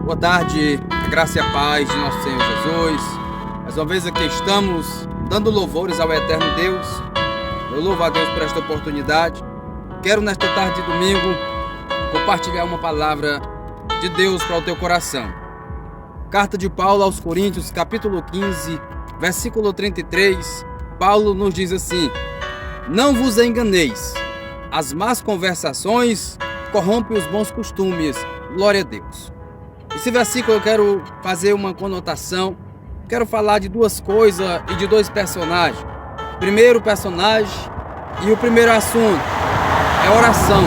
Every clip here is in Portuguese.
Boa tarde, a graça e a paz de nosso Senhor Jesus. Mais uma vez aqui estamos dando louvores ao eterno Deus. Eu louvo a Deus por esta oportunidade. Quero nesta tarde de domingo compartilhar uma palavra de Deus para o teu coração. Carta de Paulo aos Coríntios, capítulo 15, versículo 33. Paulo nos diz assim: não vos enganeis, as más conversações corrompem os bons costumes. Glória a Deus. Esse versículo eu quero fazer uma conotação. Quero falar de duas coisas e de dois personagens. Primeiro personagem e o primeiro assunto é oração.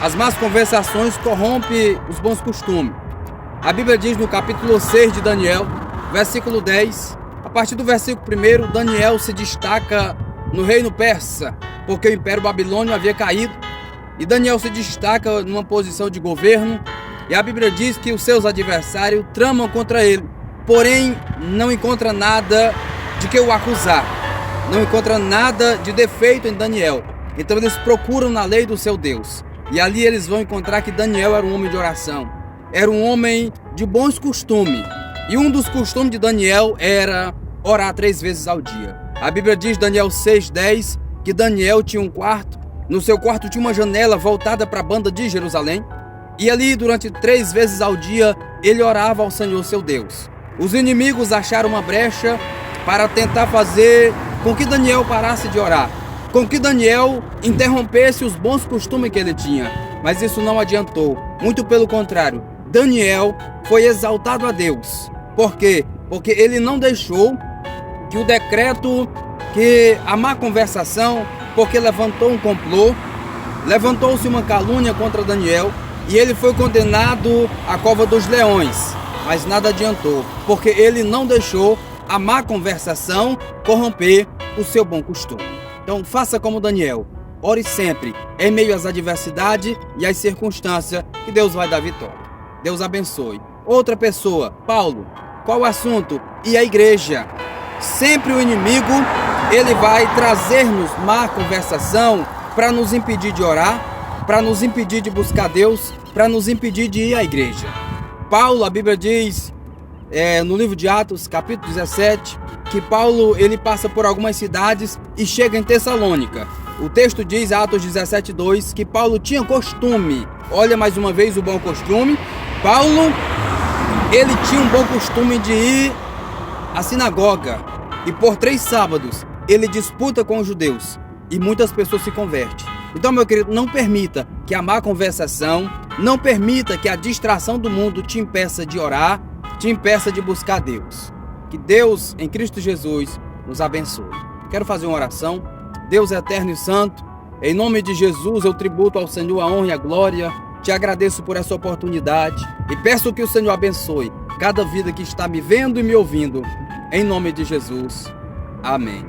As más conversações corrompem os bons costumes. A Bíblia diz no capítulo 6 de Daniel, versículo 10, a partir do versículo 1, Daniel se destaca no reino persa, porque o Império Babilônio havia caído, e Daniel se destaca numa posição de governo, e a Bíblia diz que os seus adversários tramam contra ele, porém não encontra nada de que o acusar, não encontra nada de defeito em Daniel. Então eles procuram na lei do seu Deus, e ali eles vão encontrar que Daniel era um homem de oração, era um homem de bons costumes, e um dos costumes de Daniel era orar 3 vezes ao dia. A Bíblia diz, Daniel 6:10, que Daniel tinha um quarto, no seu quarto tinha uma janela voltada para a banda de Jerusalém, e ali durante 3 vezes ao dia ele orava ao Senhor seu Deus. Os inimigos acharam uma brecha para tentar fazer com que Daniel parasse de orar, com que Daniel interrompesse os bons costumes que ele tinha, mas isso não adiantou, muito pelo contrário, Daniel foi exaltado a Deus. Por quê? Porque ele não deixou que o decreto, que a má conversação, porque levantou um complô, levantou-se uma calúnia contra Daniel e ele foi condenado à cova dos leões, mas nada adiantou, porque ele não deixou a má conversação corromper o seu bom costume. Então faça como Daniel, ore sempre em meio às adversidades e às circunstâncias, que Deus vai dar vitória. Deus abençoe. Outra pessoa, Paulo, qual o assunto? E a igreja. Sempre o inimigo, ele vai trazer-nos má conversação para nos impedir de orar, para nos impedir de buscar Deus, para nos impedir de ir à igreja. Paulo, a Bíblia diz, no livro de Atos, capítulo 17, que Paulo ele passa por algumas cidades e chega em Tessalônica. O texto diz, Atos 17:2, que Paulo tinha costume. Olha mais uma vez o bom costume. Paulo, ele tinha um bom costume de ir à sinagoga. E por 3 sábados, ele disputa com os judeus. E muitas pessoas se convertem. Então, meu querido, não permita que a má conversação, não permita que a distração do mundo te impeça de orar, te impeça de buscar Deus. Que Deus, em Cristo Jesus, nos abençoe. Quero fazer uma oração. Deus eterno e santo, em nome de Jesus, eu tributo ao Senhor a honra e a glória. Te agradeço por essa oportunidade e peço que o Senhor abençoe cada vida que está me vendo e me ouvindo. Em nome de Jesus. Amém.